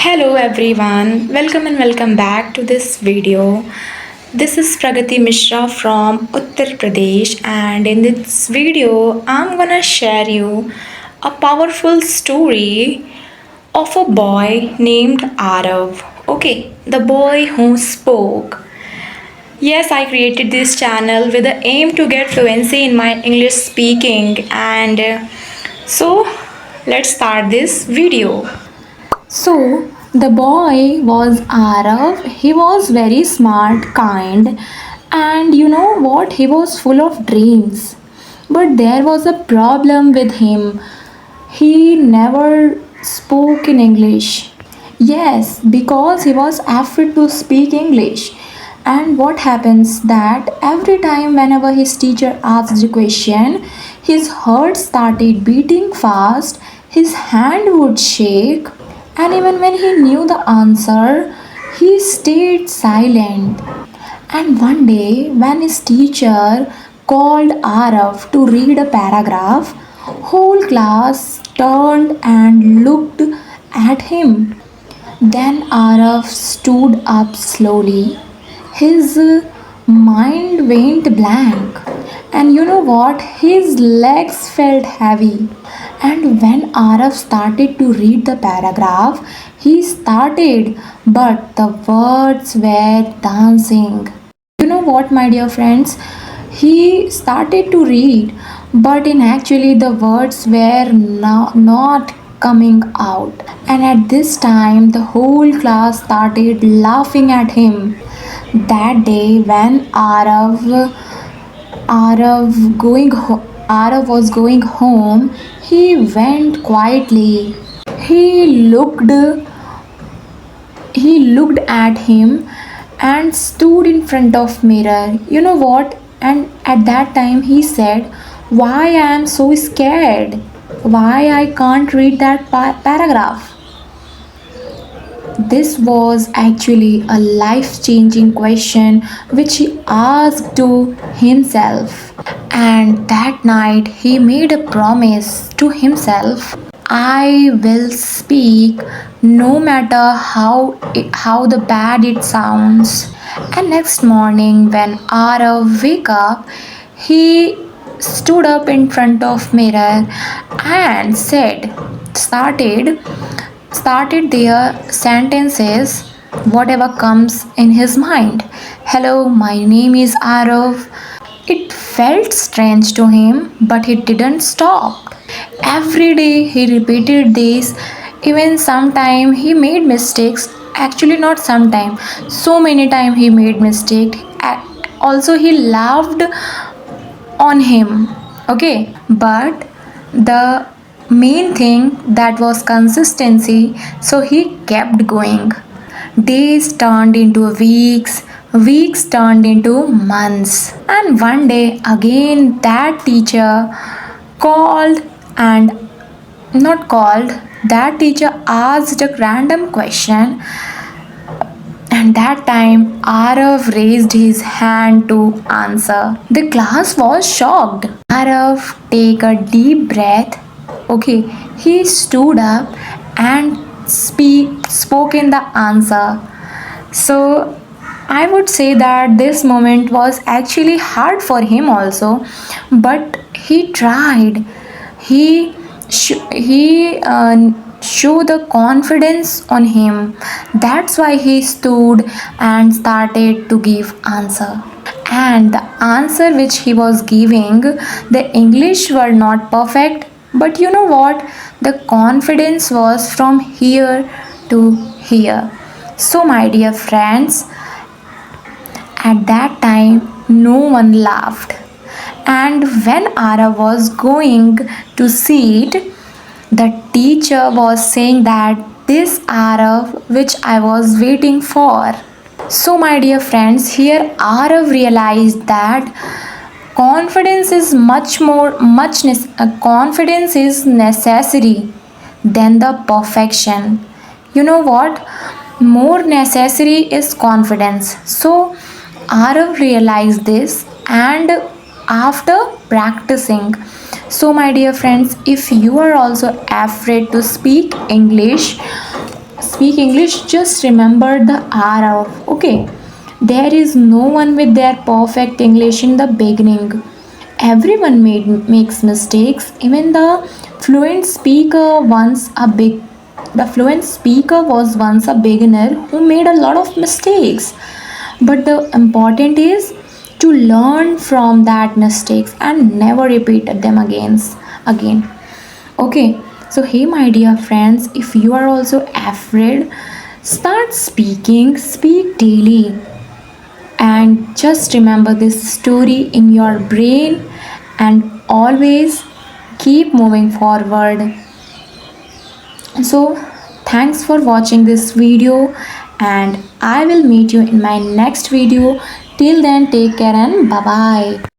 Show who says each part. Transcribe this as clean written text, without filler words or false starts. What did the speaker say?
Speaker 1: Hello everyone, welcome and welcome back to this video. This is Pragati Mishra from Uttar Pradesh, and in this video I'm gonna share you a powerful story of a boy named Arav. Okay, the boy who spoke. Yes, I created this channel with the aim to get fluency in my English speaking, and so let's start this video. So, the boy was Arav. He was very smart, kind, and you know what? He was full of dreams. But there was a problem with him. He never spoke in English. Yes, because he was afraid to speak English. And what happens that every time whenever his teacher asked a question, his heart started beating fast, his hand would shake, and even when he knew the answer, he stayed silent. And one day, when his teacher called Arav to read a paragraph, whole class turned and looked at him. Then Arav stood up slowly. His mind went blank. And you know what? His legs felt heavy. And when Arav started to read the paragraph, he started, but the words were dancing. You know what, my dear friends? He started to read, but in actually the words were not coming out. And at this time, the whole class started laughing at him. That day, when Arav was going home, he went quietly. He looked he looked at him and stood in front of mirror. You know what? And at that time he said, "Why I am so scared? Why I can't read that paragraph?" This was actually a life changing question which he asked to himself. And that night he made a promise to himself, I will speak no matter how the bad it sounds. And next morning when Arav wake up, he stood up in front of mirror and started their sentences whatever comes in his mind. Hello, my name is Arav. It felt strange to him, but he didn't stop. Every day he repeated this. Even sometime he made mistakes. Actually, not sometime. So many times he made mistake. Also, he laughed on him. Okay, but the main thing that was consistency. So he kept going. Days turned into weeks, weeks turned into months. And one day again that teacher called and not called, that teacher asked a random question, and that time Arav raised his hand to answer. The class was shocked. Arav take a deep breath. Okay, he stood up and spoke in the answer. So I would say that this moment was actually hard for him also, but he tried. He showed the confidence on him. That's why he stood and started to give answer. And the answer which he was giving, the English were not perfect, but you know what? The confidence was from here to here. So, my dear friends, at that time, no one laughed. And when Ara was going to sit, the teacher was saying that this Arav which I was waiting for. So, my dear friends, here Arav realized that confidence is necessary than the perfection. You know what? More necessary is confidence. So Arav realized this, and after practicing, so my dear friends, if you are also afraid to speak English, speak English, just remember the R of, okay? There is no one with their perfect English in the beginning. Everyone makes mistakes. Even the fluent speaker was once a beginner who made a lot of mistakes. But the important is to learn from that mistakes and never repeat them again. Okay, so hey, my dear friends, if you are also afraid, start speaking, speak daily, and just remember this story in your brain and always keep moving forward. So, thanks for watching this video, and I will meet you in my next video. Till then, take care and bye bye.